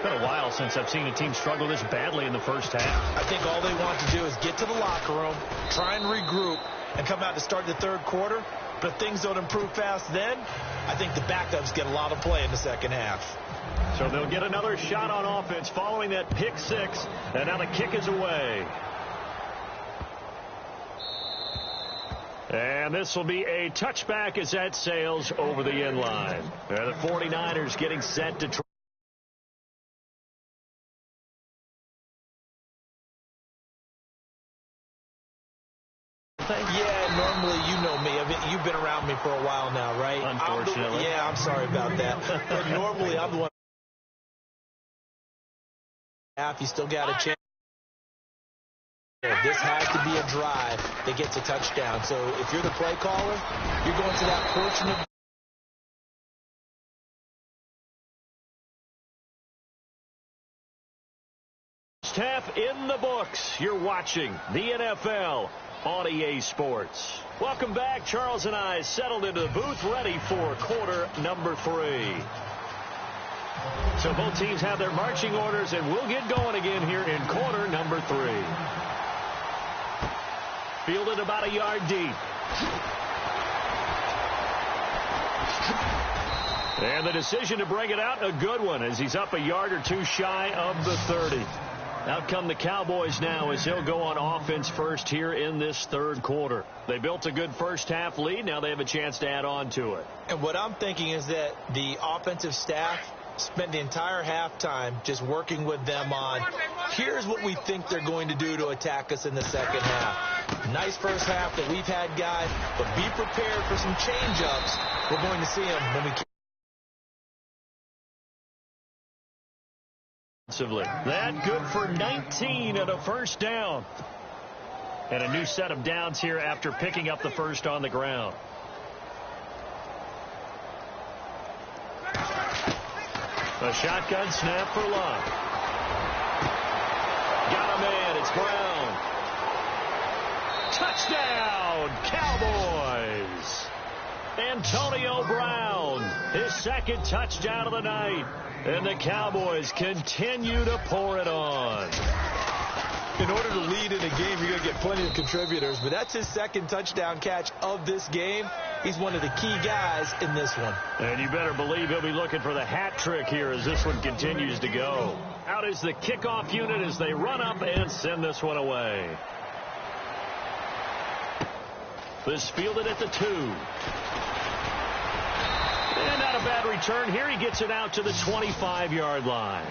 been a while since I've seen a team struggle this badly in the first half. I think all they want to do is get to the locker room, try and regroup, and come out to start the third quarter. But if things don't improve fast then, I think the backups get a lot of play in the second half. So they'll get another shot on offense following that pick six. And now the kick is away. And this will be a touchback as that sails over the end line. The 49ers getting set to try. Yeah, normally, you know me. I mean, you've been around me for a while now, right? Unfortunately. I'm sorry about that. But normally, I'm the one. You still got a chance. This has to be a drive that gets a touchdown. So if you're the play caller, you're going to that portion of half in the books. You're watching the NFL on EA Sports. Welcome back. Charles and I settled into the booth ready for quarter number 3. So both teams have their marching orders, and we'll get going again here in quarter number 3. Fielded about a yard deep. And the decision to bring it out, a good one, as he's up a yard or two shy of the 30. Out come the Cowboys now as they'll go on offense first here in this third quarter. They built a good first half lead. Now they have a chance to add on to it. And what I'm thinking is that the offensive staff spent the entire halftime just working with them on, here's what we think they're going to do to attack us in the second half. Nice first half that we've had, guys, but be prepared for some change-ups. We're going to see them when we that good for 19 and a first down. And a new set of downs here after picking up the first on the ground. A shotgun snap for Love. Got a man. It's Brown. Touchdown, Cowboys. Antonio Brown, his second touchdown of the night. And the Cowboys continue to pour it on. In order to lead in a game, you're going to get plenty of contributors, but that's his second touchdown catch of this game. He's one of the key guys in this one. And you better believe he'll be looking for the hat trick here as this one continues to go. Out is the kickoff unit as they run up and send this one away. This fielded at the 2. And not a bad return here. He gets it out to the 25-yard line.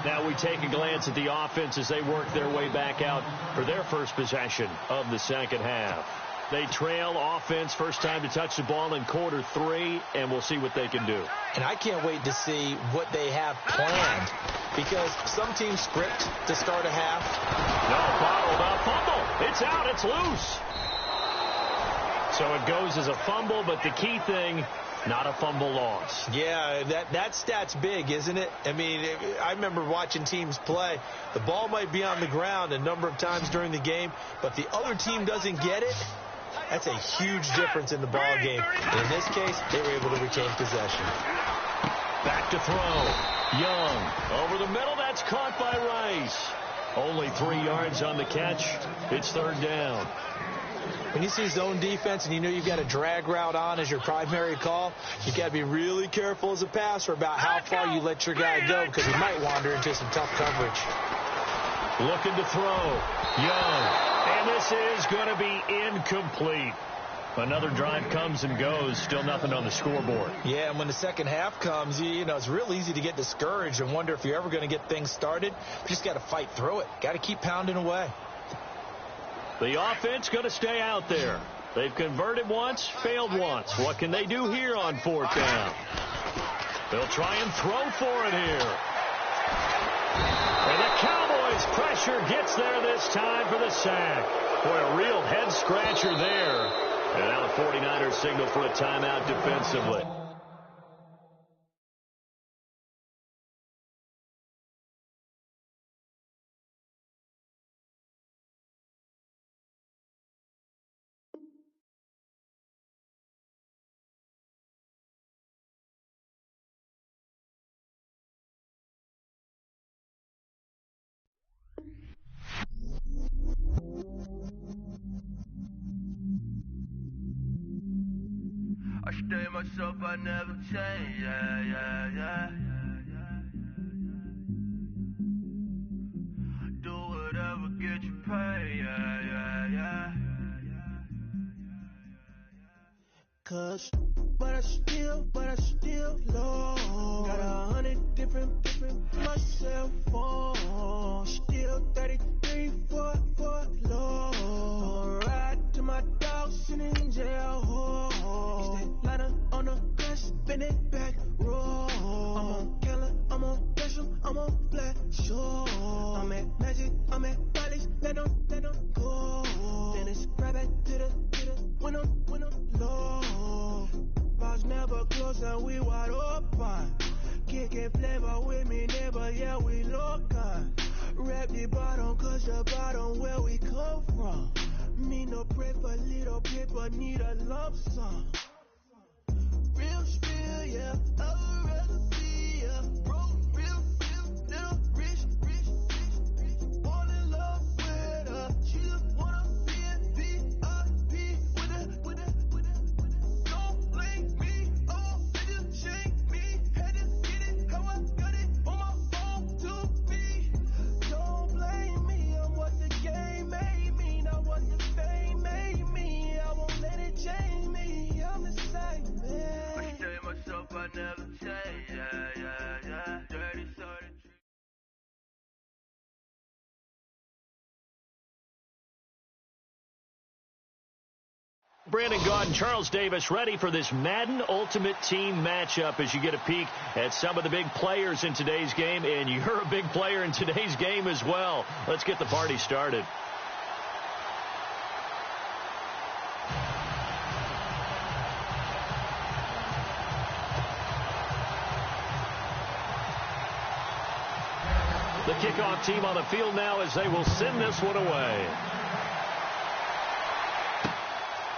Now we take a glance at the offense as they work their way back out for their first possession of the second half. They trail offense first time to touch the ball in quarter 3, and we'll see what they can do. And I can't wait to see what they have planned, because some teams script to start a half. No, bottled up fumble. It's out. It's loose. So it goes as a fumble, but the key thing, not a fumble loss. Yeah, that stat's big, isn't it? I mean, I remember watching teams play. The ball might be on the ground a number of times during the game, but the other team doesn't get it. That's a huge difference in the ball game. And in this case, they were able to retain possession. Back to throw. Young over the middle. That's caught by Rice. Only 3 yards on the catch. It's third down. When you see zone defense and you know you've got a drag route on as your primary call, you've got to be really careful as a passer about how far you let your guy go, because he might wander into some tough coverage. Looking to throw. Young. And this is going to be incomplete. Another drive comes and goes. Still nothing on the scoreboard. Yeah, and when the second half comes, you know, it's real easy to get discouraged and wonder if you're ever going to get things started. You just got to fight through it. Got to keep pounding away. The offense going to stay out there. They've converted once, failed once. What can they do here on fourth down? They'll try and throw for it here. And the Cowboys pressure gets there this time for the sack. Boy, a real head-scratcher there. And now the 49ers signal for a timeout defensively. stay myself, I never change. Yeah. Do whatever, get you paid. Yeah. Cause, but I still low. Got 100 different my cell phone. Still 33 for low. Ride to my dog sitting in jail. It's that ladder on the gun, spin it back, roll. I'm on killer, I'm on special, I'm on black show. I'm at Magic, I'm at Bally's, let them go. Then it's right back to the when I'm low. Bars never close and we wide open. Kicking flavor with me, neighbor, yeah, we local. Rap the bottom, cause the bottom where we come from. Me no pray for little paper, need a lump sum. Real spill, yeah, I would rather be, yeah. Broke, real, little rich. Fall in love with her, she just wanna be a VIP with it. Don't blame me, oh, they just shake me. Had to get it, how I got it on my phone to be. Don't blame me, I'm what the game made me, not what the fame made me. I won't let it change me, I'm the same man. I stay myself, I never change. Yeah. Dirty, 33. Brandon Gaudin, Charles Davis ready for this Madden Ultimate Team matchup as you get a peek at some of the big players in today's game, and you're a big player in today's game as well. Let's get the party started. The kickoff team on the field now as they will send this one away.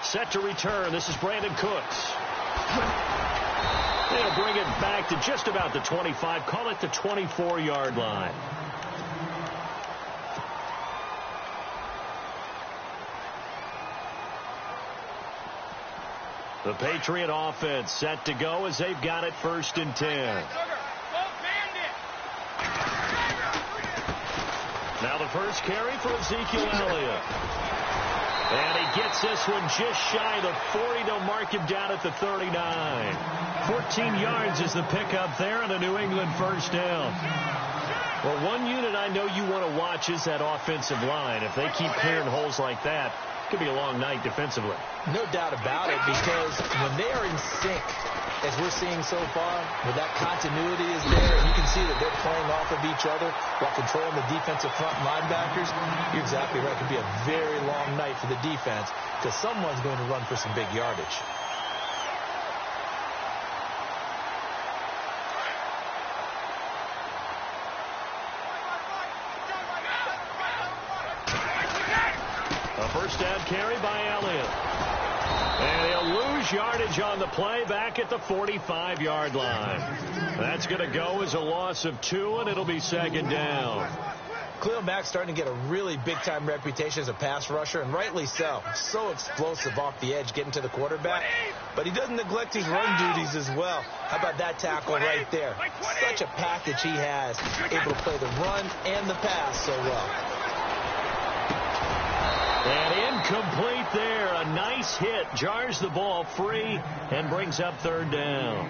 Set to return. This is Brandon Cooks. They'll bring it back to just about the 25. Call it the 24-yard line. The Patriot offense set to go as they've got it 1st and 10. Now the first carry for Ezekiel Elliott. And he gets this one just shy of the 40. They'll mark him down at the 39. 14 yards is the pickup there on a New England first down. Well, one unit I know you want to watch is that offensive line. If they keep clearing holes like that, it could be a long night defensively. No doubt about it, because when they are in sync, as we're seeing so far, where that continuity is there, and you can see that they're playing off of each other while controlling the defensive front linebackers, you're exactly right. It could be a very long night for the defense because someone's going to run for some big yardage. A first down carry by Elliott. And he'll lose yardage on the play back at the 45-yard line. That's going to go as a loss of 2, and it'll be 2nd down. Khalil Mack's starting to get a really big-time reputation as a pass rusher, and rightly so. So explosive off the edge, getting to the quarterback. But he doesn't neglect his run duties as well. How about that tackle right there? Such a package he has, able to play the run and the pass so well. And incomplete there. A nice hit. Jars the ball free and brings up 3rd down.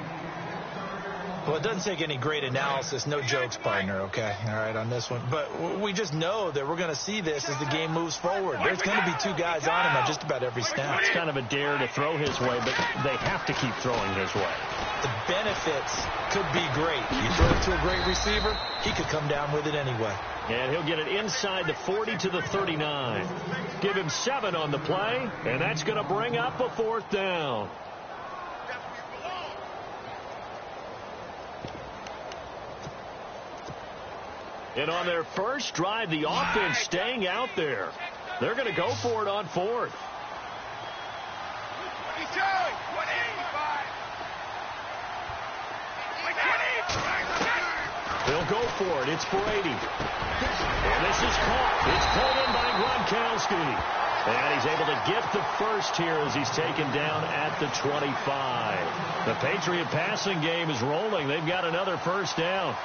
Well, it doesn't take any great analysis. No jokes, partner, okay? All right, on this one. But we just know that we're going to see this as the game moves forward. There's going to be 2 guys on him at just about every snap. It's kind of a dare to throw his way, but they have to keep throwing his way. The benefits could be great. You throw it to a great receiver, he could come down with it anyway. And he'll get it inside the 40 to the 39. Give him 7 on the play, and that's going to bring up a 4th down. And on their first drive, the offense staying out there. They're going to go for it on 4th. They'll go for it. It's Brady. And this is caught. It's pulled in by Gronkowski. And he's able to get the first here as he's taken down at the 25. The Patriot passing game is rolling. They've got another first down.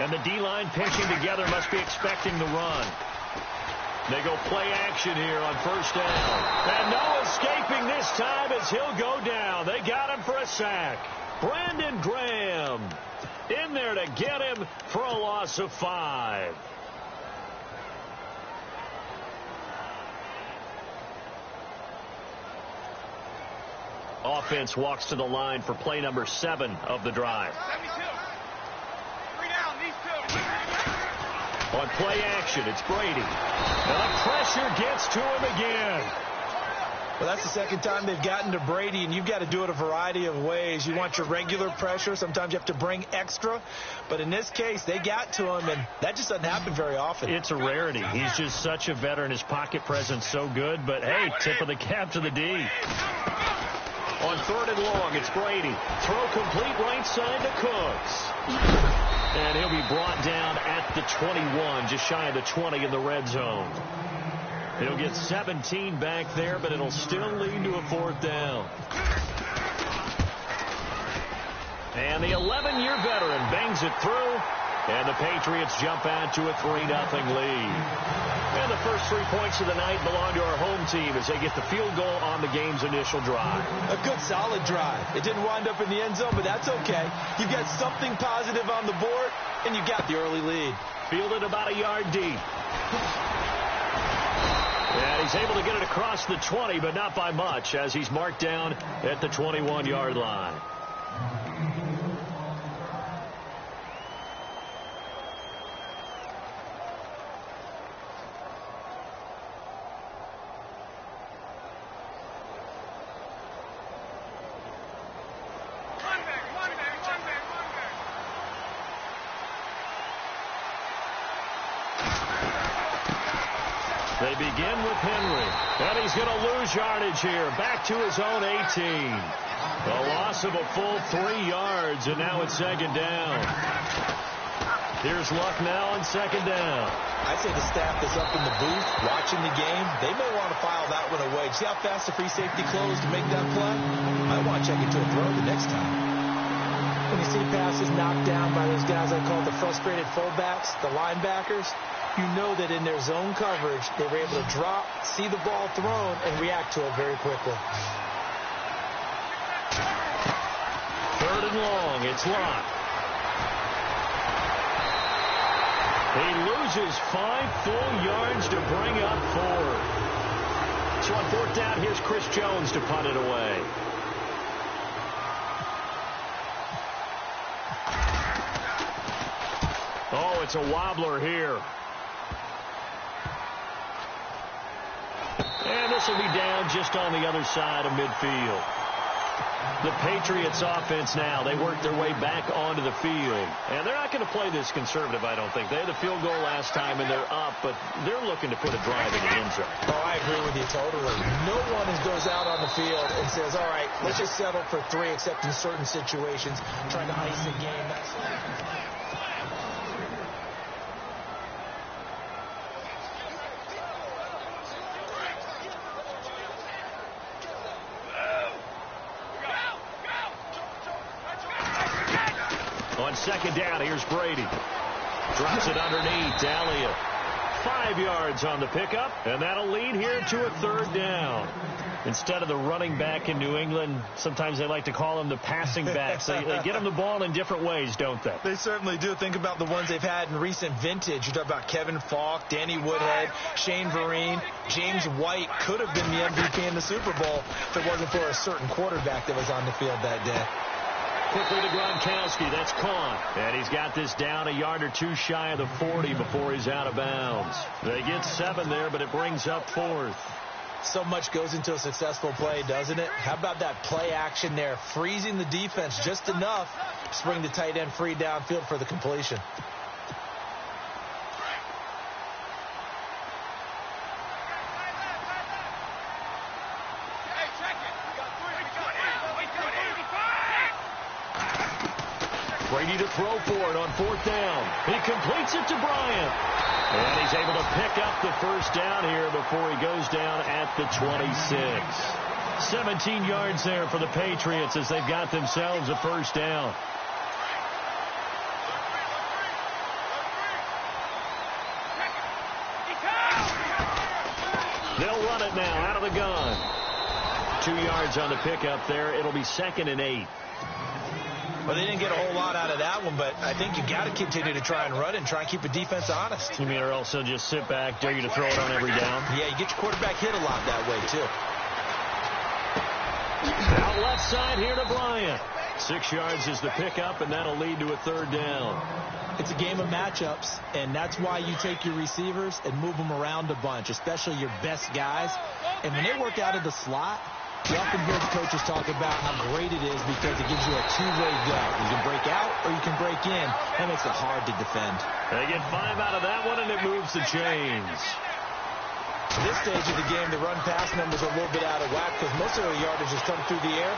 And the D-line pinching together must be expecting the run. They go play action here on first down. And no escaping this time as he'll go down. They got him for a sack. Brandon Graham in there to get him for a loss of 5. Offense walks to the line for play number 7 of the drive. On play action, it's Brady. And the pressure gets to him again. Well, that's the second time they've gotten to Brady, and you've got to do it a variety of ways. You want your regular pressure. Sometimes you have to bring extra. But in this case, they got to him, and that just doesn't happen very often. It's a rarity. He's just such a veteran. His pocket presence so good. But, hey, tip of the cap to the D. On 3rd and long, it's Brady. Throw complete right side to Cooks. And he'll be brought down at the 21, just shy of the 20 in the red zone. He'll get 17 back there, but it'll still lead to a 4th down. And the 11-year veteran bangs it through, and the Patriots jump out to a 3-0 lead. And the first 3 points of the night belong to our home team as they get the field goal on the game's initial drive. A good, solid drive. It didn't wind up in the end zone, but that's okay. You've got something positive on the board, and you got the early lead. Fielded about a yard deep. And he's able to get it across the 20, but not by much, as he's marked down at the 21-yard line. They begin with Henry, and he's going to lose yardage here. Back to his own 18. A loss of a full 3 yards, and now it's 2nd down. Here's Luck now on 2nd down. I'd say the staff that's up in the booth watching the game, they may want to file that one away. See how fast the free safety closed to make that play? I want to check into a throw the next time. When you see passes knocked down by those guys I call the frustrated fullbacks, the linebackers, you know that in their zone coverage, they were able to drop, see the ball thrown, and react to it very quickly. 3rd and long, it's Lott. He loses 5 full yards to bring up 4. So on 4th down, here's Chris Jones to punt it away. Oh, it's a wobbler here. And this will be down just on the other side of midfield. The Patriots offense now, they work their way back onto the field. And they're not going to play this conservative, I don't think. They had the field goal last time, and they're up, but they're looking to put a drive in the end zone. Oh, I agree with you totally. No one goes out on the field and says, all right, let's just settle for 3, except in certain situations, trying to ice a game. On 2nd down, here's Brady. Drops it underneath. Elliott. 5 yards on the pickup, and that'll lead here to a 3rd down. Instead of the running back in New England, sometimes they like to call them the passing backs. They get them the ball in different ways, don't they? They certainly do. Think about the ones they've had in recent vintage. You talk about Kevin Falk, Danny Woodhead, Shane Vereen, James White could have been the MVP in the Super Bowl if it wasn't for a certain quarterback that was on the field that day. Quickly to Gronkowski. That's caught. And he's got this down a yard or 2 shy of the 40 before he's out of bounds. They get 7 there, but it brings up 4th. So much goes into a successful play, doesn't it? How about that play action there? Freezing the defense just enough to bring the tight end free downfield for the completion. Brady to throw for it on 4th down. He completes it to Bryant. And he's able to pick up the first down here before he goes down at the 26. 17 yards there for the Patriots as they've got themselves a first down. They'll run it now out of the gun. 2 yards on the pickup there. It'll be 2nd and 8. Well, they didn't get a whole lot out of that one, but I think you got to continue to try and run and try and keep the defense honest. You mean, or also just sit back, dare you to throw it on every down? Yeah, you get your quarterback hit a lot that way, too. Out left side here to Bryant. 6 yards is the pickup, and that'll lead to a 3rd down. It's a game of matchups, and that's why you take your receivers and move them around a bunch, especially your best guys. And when they work out of the slot, you often hear the coaches talk about how great it is because it gives you a two-way go. You can break out or you can break in. That makes it hard to defend. They get 5 out of that one, and it moves the chains. At this stage of the game, the run-pass numbers are a little bit out of whack because most of the yardage has come through the air.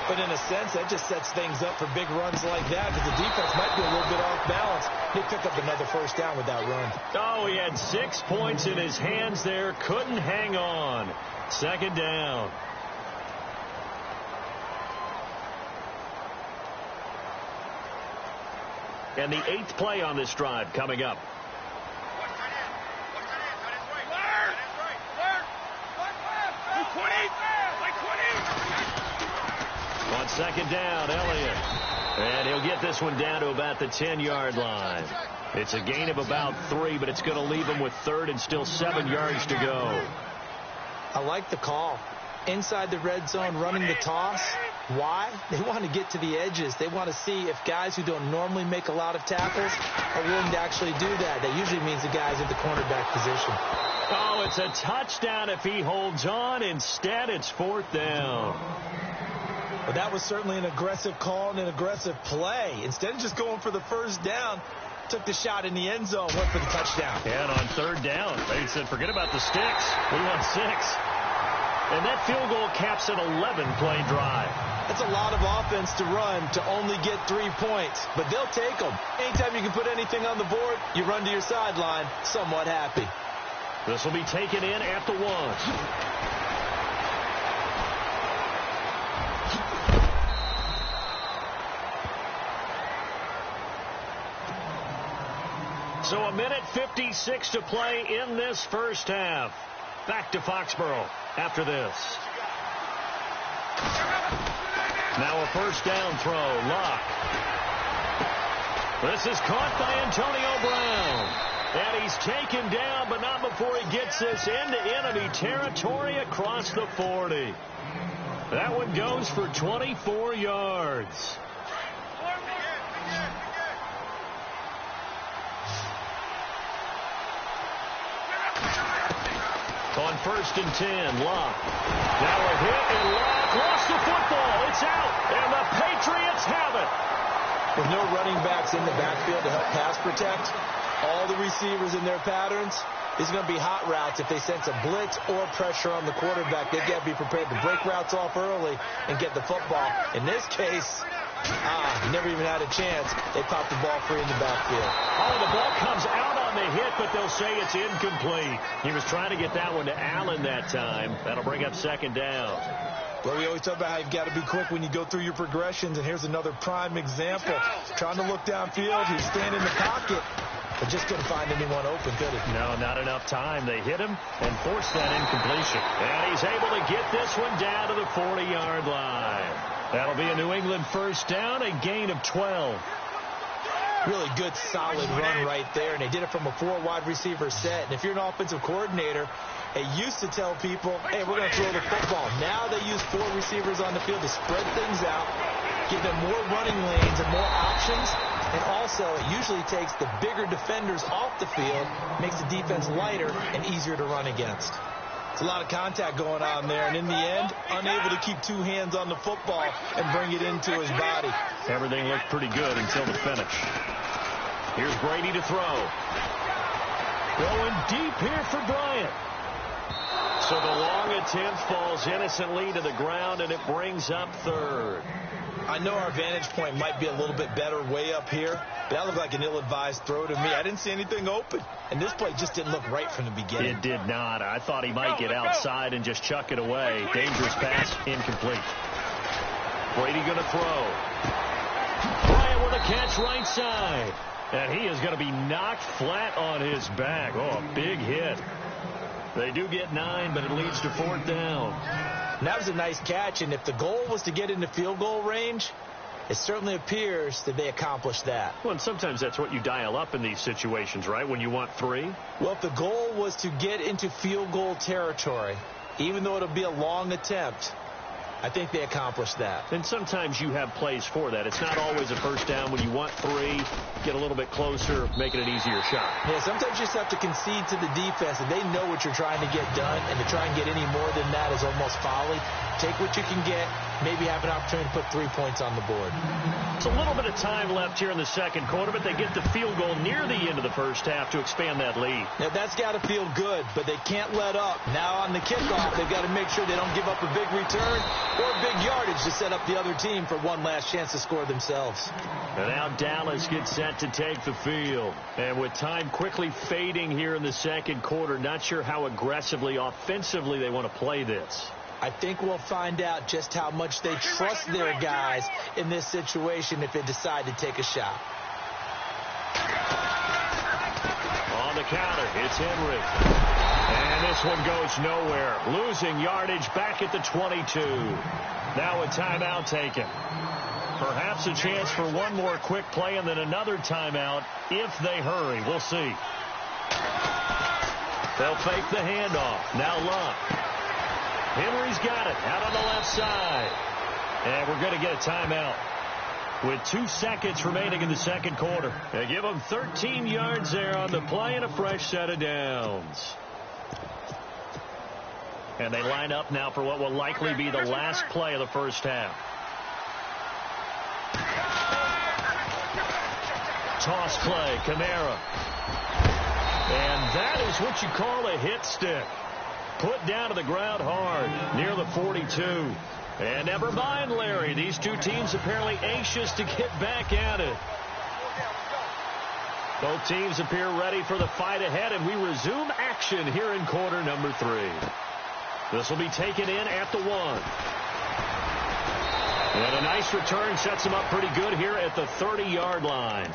But in a sense, that just sets things up for big runs like that because the defense might be a little bit off balance. They pick up another first down with that run. Oh, he had 6 points in his hands there. Couldn't hang on. 2nd down. And the 8th play on this drive coming up. On 2nd down, Elliott. And he'll get this one down to about the 10-yard line. It's a gain of about 3, but it's going to leave him with 3rd and still 7 yards to go. I like the call. Inside the red zone, running the toss. Why? They want to get to the edges. They want to see if guys who don't normally make a lot of tackles are willing to actually do that. That usually means the guys at the cornerback position. Oh, it's a touchdown if he holds on. Instead, it's 4th down. Well, that was certainly an aggressive call and an aggressive play. Instead of just going for the first down, took the shot in the end zone, went for the touchdown. And on 3rd down, they said, forget about the sticks. We want 6. And that field goal caps an 11-play drive. That's a lot of offense to run to only get 3 points, but they'll take them. Anytime you can put anything on the board, you run to your sideline somewhat happy. This will be taken in at the 1. So 1:56 to play in this first half. Back to Foxborough after this. Now a first down throw. Luck. This is caught by Antonio Brown. And he's taken down, but not before he gets this into enemy territory across the 40. That one goes for 24 yards. On 1st and 10, Locke. Now a hit, and Locke lost the football. It's out, and the Patriots have it. With no running backs in the backfield to help pass protect, all the receivers in their patterns, these are going to be hot routes if they sense a blitz or pressure on the quarterback. They've got to be prepared to break routes off early and get the football. In this case, never even had a chance. They popped the ball free in the backfield. Oh, the ball comes out on the hit, but they'll say it's incomplete. He was trying to get that one to Allen that time. That'll bring up 2nd down. Well, we always talk about how you've got to be quick when you go through your progressions, and here's another prime example. Trying to look downfield, he's standing in the pocket, but just couldn't find anyone open, could he? No, not enough time. They hit him and forced that incompletion. And he's able to get this one down to the 40-yard line. That'll be a New England first down, a gain of 12. Really good, solid run right there, and they did it from a 4-wide receiver set. And if you're an offensive coordinator, they used to tell people, hey, we're going to throw the football. Now they use 4 receivers on the field to spread things out, give them more running lanes and more options. And also, it usually takes the bigger defenders off the field, makes the defense lighter and easier to run against. It's a lot of contact going on there, and in the end, unable to keep 2 hands on the football and bring it into his body. Everything looked pretty good until the finish. Here's Brady to throw. Going deep here for Bryant. So the long attempt falls innocently to the ground, and it brings up third. I know our vantage point might be a little bit better way up here, but that looked like an ill-advised throw to me. I didn't see anything open, and this play just didn't look right from the beginning. It did not. I thought he might get outside and just chuck it away. Dangerous pass, incomplete. Brady going to throw. Bryant with a catch right side. And he is going to be knocked flat on his back. Oh, a big hit. They do get 9, but it leads to 4th down. That was a nice catch, and if the goal was to get into field goal range, it certainly appears that they accomplished that. Well, and sometimes that's what you dial up in these situations, right, when you want 3? Well, if the goal was to get into field goal territory, even though it'll be a long attempt, I think they accomplished that. And sometimes you have plays for that. It's not always a first down. When you want 3, get a little bit closer, make it an easier shot. Yeah, sometimes you just have to concede to the defense, and they know what you're trying to get done, and to try and get any more than that is almost folly. Take what you can get, maybe have an opportunity to put 3 points on the board. It's a little bit of time left here in the second quarter, but they get the field goal near the end of the first half to expand that lead. Now, that's got to feel good, but they can't let up. Now on the kickoff, they've got to make sure they don't give up a big return or big yardage to set up the other team for one last chance to score themselves. And now Dallas gets set to take the field. And with time quickly fading here in the second quarter, not sure how aggressively, offensively they want to play this. I think we'll find out just how much they trust their guys in this situation if they decide to take a shot. On the counter, it's Henry. And this one goes nowhere. Losing yardage back at the 22. Now a timeout taken. Perhaps a chance for one more quick play and then another timeout if they hurry. We'll see. They'll fake the handoff. Now Luck. Henry's got it out on the left side. And we're going to get a timeout with 2 seconds remaining in the second quarter. They give them 13 yards there on the play and a fresh set of downs. And they line up now for what will likely be the last play of the first half. Toss play, Kamara. And that is what you call a hit stick. Put down to the ground hard near the 42. And never mind, Larry. These two teams apparently anxious to get back at it. Both teams appear ready for the fight ahead, and we resume action here in quarter number 3. This will be taken in at the 1. And a nice return sets them up pretty good here at the 30-yard line.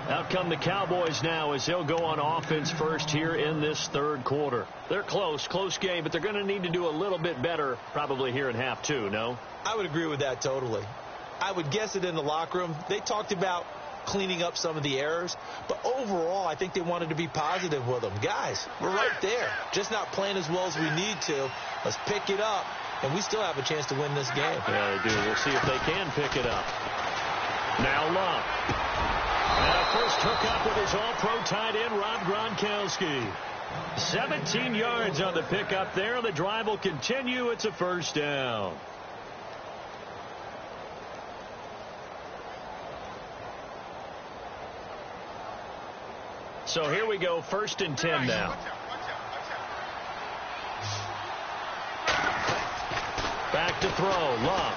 Out come the Cowboys now as they'll go on offense first here in this third quarter. They're close game, but they're going to need to do a little bit better probably here in half 2, no? I would agree with that totally. I would guess it in the locker room. They talked about cleaning up some of the errors, but overall I think they wanted to be positive with them. Guys, we're right there. Just not playing as well as we need to. Let's pick it up, and we still have a chance to win this game. Yeah, they do. We'll see if they can pick it up. Now Luck. And a first hookup with his all-pro tight end, Rob Gronkowski. 17 yards on the pickup there. The drive will continue. It's a first down. So here we go, 1st and 10 now. Back to throw, Luck.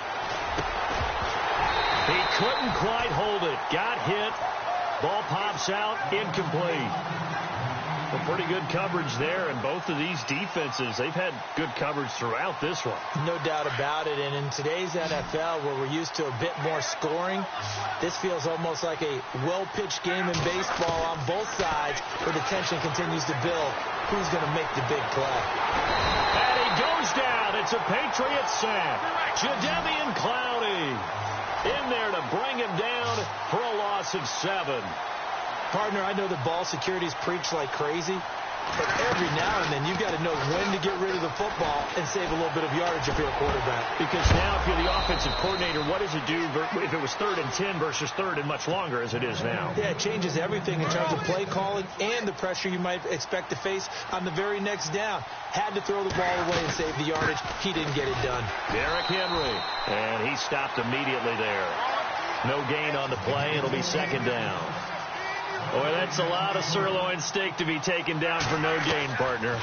He couldn't quite hold it. Got hit. Ball pops out, incomplete. Well, pretty good coverage there, and both of these defenses, they've had good coverage throughout this one. No doubt about it, and in today's NFL, where we're used to a bit more scoring, this feels almost like a well-pitched game in baseball on both sides, where the tension continues to build. Who's going to make the big play? And he goes down. It's a Patriot sack. Jadeveon Clowney in there to bring him down for a loss of 7. Partner, I know that ball security's preached like crazy, but every now and then you've got to know when to get rid of the football and save a little bit of yardage if you're a quarterback. Because now if you're the offensive coordinator, what does it do if it was 3rd and 10 versus 3rd and much longer as it is now? Yeah, it changes everything in terms of play calling and the pressure you might expect to face on the very next down. Had to throw the ball away and save the yardage. He didn't get it done. Derrick Henry, and he stopped immediately there. No gain on the play. It'll be 2nd down. Boy, that's a lot of sirloin steak to be taken down for no gain, partner.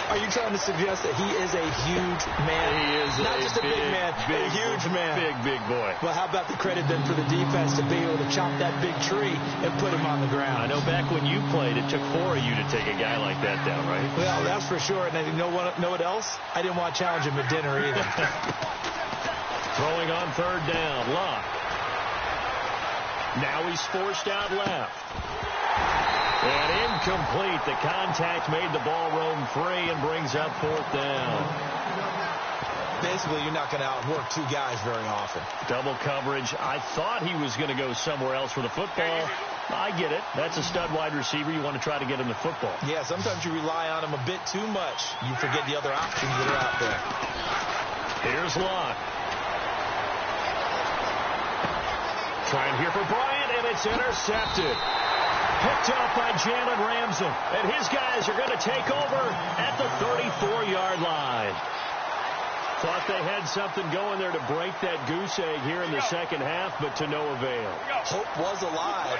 Are you trying to suggest that he is a huge man? He is not just a big man, a huge man. Big boy. Well, how about the credit then for the defense to be able to chop that big tree and put him on the ground? I know back when you played, it took 4 of you to take a guy like that down, right? Well, that's for sure. And you know what else? I didn't want to challenge him at dinner either. Throwing on third down, Luck. Now he's forced out left. And incomplete. The contact made the ball roam free and brings up fourth down. Basically, you're not going to outwork two guys very often. Double coverage. I thought he was going to go somewhere else for the football. I get it. That's a stud wide receiver. You want to try to get him the football. Yeah, sometimes you rely on him a bit too much. You forget the other options that are out there. Here's Locke. Trying here for Bryant, and it's intercepted. Picked up by Jalen Ramsey. And his guys are going to take over at the 34-yard line. Thought they had something going there to break that goose egg here in the second half, but to no avail. Hope was alive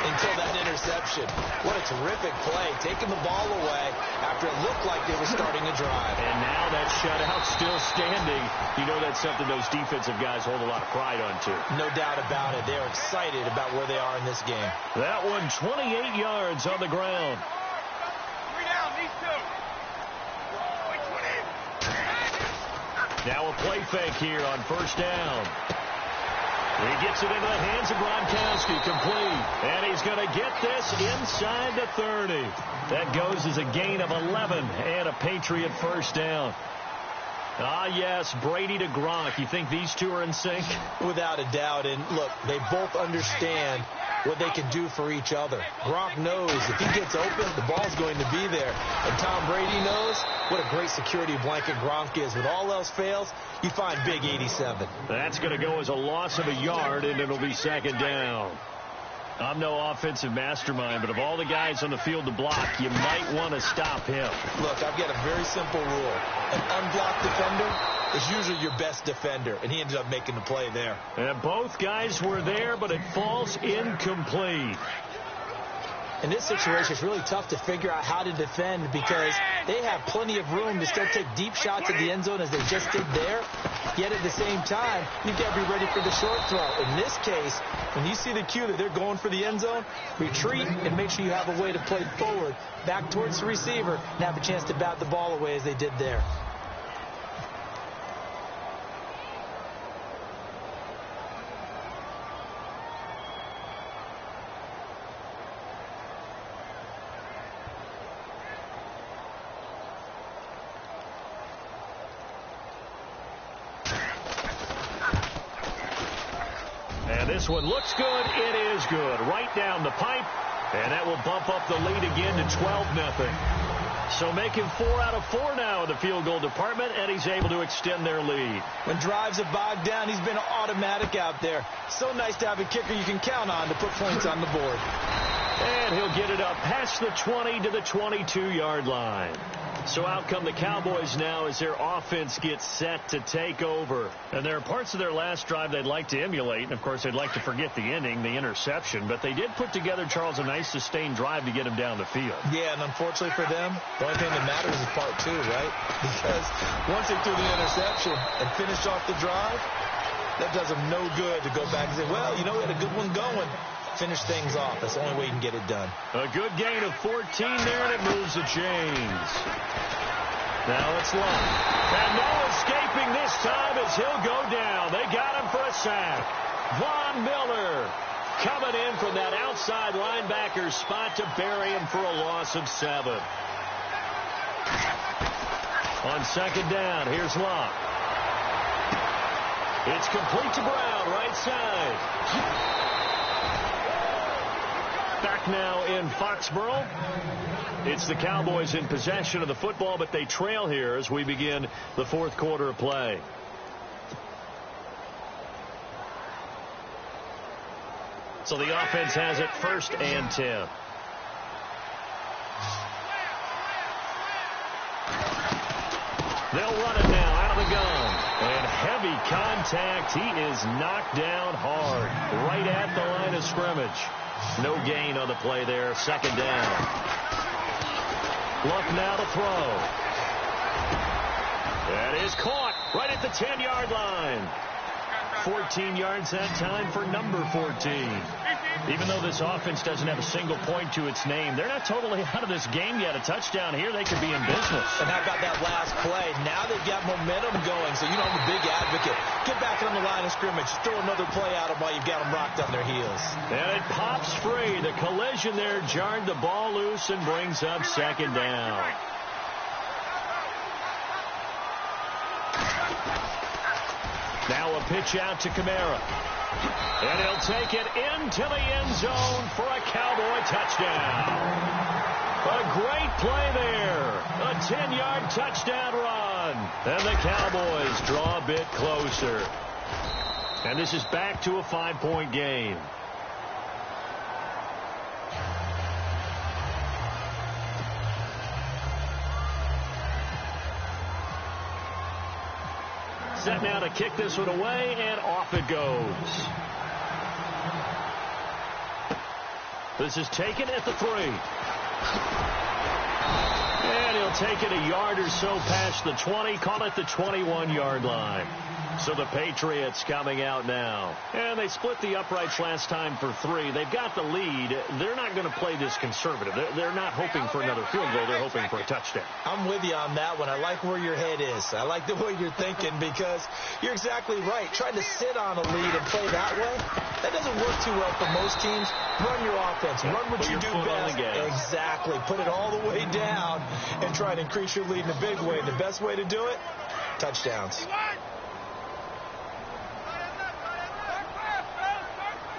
until that interception. What a terrific play, taking the ball away after it looked like they were starting a drive. And now that shutout still standing. You know that's something those defensive guys hold a lot of pride on, too. No doubt about it. They're excited about where they are in this game. That one 28 yards on the ground. 3 down, these two. Now a play fake here on first down. He gets it into the hands of Gronkowski, complete. And he's going to get this inside the 30. That goes as a gain of 11 and a Patriot first down. Ah, yes, Brady to Gronk. You think these two are in sync? Without a doubt. And, look, they both understand what they can do for each other. Gronk knows if he gets open, the ball's going to be there. And Tom Brady knows what a great security blanket Gronk is. When all else fails, you find big 87. That's going to go as a loss of a yard, and it'll be second down. I'm no offensive mastermind, but of all the guys on the field to block, you might want to stop him. Look, I've got a very simple rule. An unblocked defender is usually your best defender, and he ended up making the play there. And both guys were there, but it falls incomplete. In this situation, it's really tough to figure out how to defend because they have plenty of room to still take deep shots at the end zone as they just did there. Yet at the same time, you've got to be ready for the short throw. In this case, when you see the cue that they're going for the end zone, retreat and make sure you have a way to play forward, back towards the receiver, and have a chance to bat the ball away as they did there. This one looks good. It is good. Right down the pipe. And that will bump up the lead again to 12-0. So making 4 out of 4 now in the field goal department, and he's able to extend their lead. When drives are bogged down, he's been automatic out there. So nice to have a kicker you can count on to put points on the board. And he'll get it up past the 20 to the 22-yard line. So out come the Cowboys now as their offense gets set to take over. And there are parts of their last drive they'd like to emulate. And, of course, they'd like to forget the ending, the interception. But they did put together, Charles, a nice sustained drive to get him down the field. Yeah, and unfortunately for them, the only thing that matters is part 2, right? Because once they threw the interception and finished off the drive, that does them no good to go back and say, well, you know, we had a good one going. Finish things off. That's the only way you can get it done. A good gain of 14 there, and it moves the chains. Now it's Long. And no escaping this time as he'll go down. They got him for a sack. Von Miller coming in from that outside linebacker spot to bury him for a loss of 7. On second down, here's Long. It's complete to Brown, right side. Back now in Foxborough. It's the Cowboys in possession of the football, but they trail here as we begin the fourth quarter of play. So the offense has it 1st and 10. They'll run it now out of the gun. And heavy contact. He is knocked down hard right at the line of scrimmage. No gain on the play there. Second down. Luck now to throw. That is caught right at the 10-yard line. 14 yards that time for number 14. Even though this offense doesn't have a single point to its name, they're not totally out of this game yet. A touchdown here, they could be in business. And how about that last play? Now they've got momentum going, so you know I'm a big advocate. Get back on the line of scrimmage. Throw another play at them while you've got them rocked on their heels. And it pops free. The collision there jarred the ball loose and brings up second down. Now a pitch out to Kamara. And he'll take it into the end zone for a Cowboy touchdown. A great play there. A 10-yard touchdown run. And the Cowboys draw a bit closer. And this is back to a 5-point game. Set now to kick this one away, and off it goes. This is taken at the 3. And he'll take it a yard or so past the 20, call it the 21-yard line. So the Patriots coming out now. And they split the uprights last time for 3. They've got the lead. They're not going to play this conservative. They're not hoping for another field goal. They're hoping for a touchdown. I'm with you on that one. I like where your head is. I like the way you're thinking because you're exactly right. Trying to sit on a lead and play that way, that doesn't work too well for most teams. Run your offense. Run what you do best. Exactly. Put it all the way down and try to increase your lead in a big way. The best way to do it, touchdowns.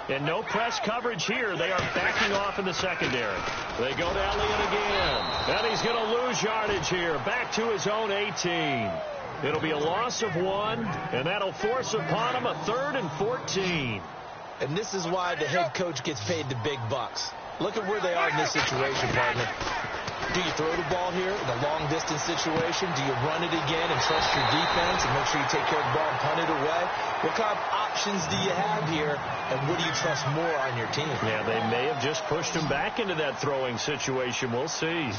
And no press coverage here. They are backing off in the secondary. They go to Elliott again. And he's going to lose yardage here. Back to his own 18. It'll be a loss of 1, and that'll force upon him a 3rd and 14. And this is why the head coach gets paid the big bucks. Look at where they are in this situation, partner. Do you throw the ball here in a long-distance situation? Do you run it again and trust your defense and make sure you take care of the ball and punt it away? What kind of options do you have here, and what do you trust more on your team? Yeah, they may have just pushed him back into that throwing situation. We'll see.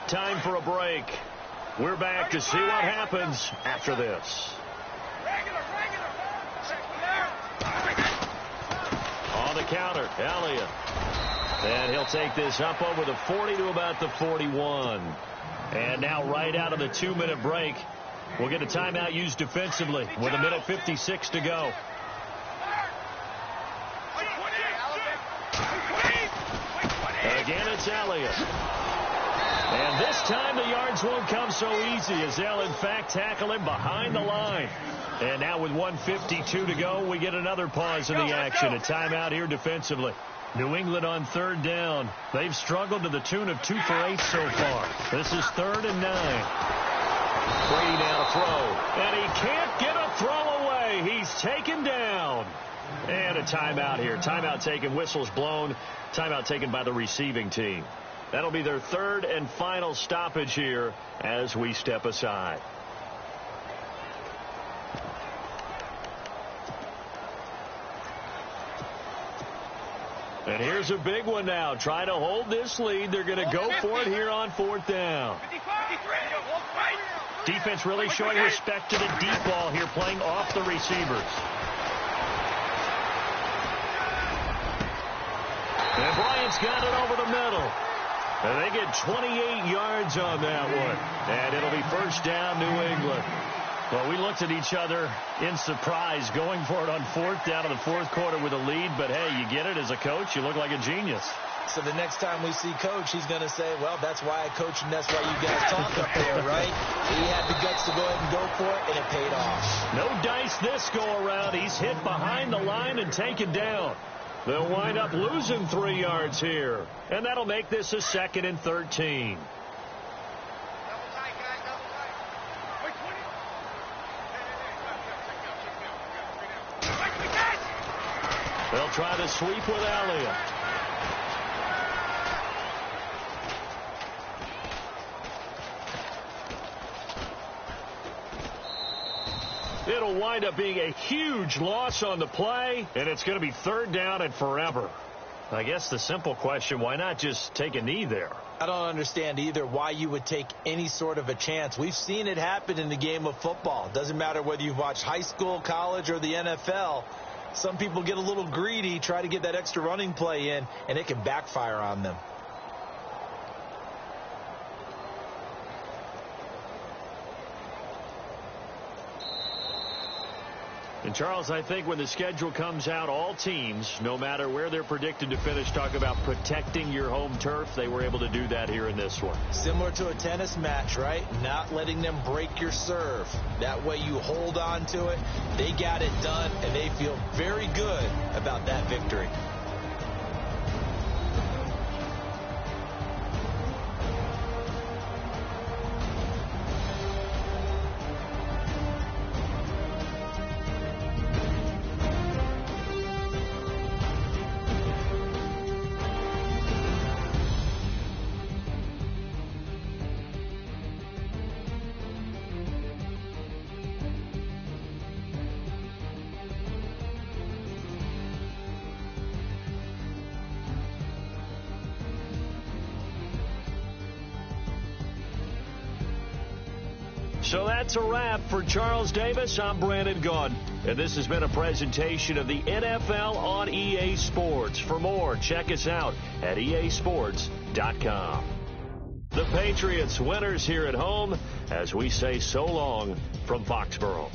Time for a break. We're back to see what happens after this. On the counter, Elliott. And he'll take this up over the 40 to about the 41. And now right out of the 2-minute break, we'll get a timeout used defensively with 1:56 to go. Again, it's Elliott. And this time the yards won't come so easy as they'll, in fact, tackle him behind the line. And now with 1:52 to go, we get another pause in the action. A timeout here defensively. New England on 3rd down. They've struggled to the tune of 2 for 8 so far. This is 3rd and 9. Brady now to throw. And he can't get a throw away. He's taken down. And a timeout here. Timeout taken, whistles blown. Timeout taken by the receiving team. That'll be their 3rd and final stoppage here as we step aside. And here's a big one now. Trying to hold this lead. They're going to go for it here on 4th down. Defense really showing respect to the deep ball here, playing off the receivers. And Bryant's got it over the middle. And they get 28 yards on that one. And it'll be 1st down, New England. Well, we looked at each other in surprise going for it on 4th down in the 4th quarter with a lead. But, hey, you get it as a coach. You look like a genius. So the next time we see Coach, he's going to say, well, that's why I coach and that's why you guys talk up there, right? He had the guts to go ahead and go for it, and it paid off. No dice this go-around. He's hit behind the line and taken down. They'll wind up losing 3 yards here. And that'll make this a 2nd and 13. They'll try to sweep with Elliott. It'll wind up being a huge loss on the play, and it's going to be 3rd down and forever. I guess the simple question, why not just take a knee there? I don't understand either why you would take any sort of a chance. We've seen it happen in the game of football. Doesn't matter whether you've watched high school, college, or the NFL. Some people get a little greedy, try to get that extra running play in, and it can backfire on them. And, Charles, I think when the schedule comes out, all teams, no matter where they're predicted to finish, talk about protecting your home turf. They were able to do that here in this one. Similar to a tennis match, right? Not letting them break your serve. That way you hold on to it. They got it done, and they feel very good about that victory. So that's a wrap for Charles Davis. I'm Brandon Gunn, and this has been a presentation of the NFL on EA Sports. For more, check us out at easports.com. The Patriots winners here at home as we say so long from Foxborough.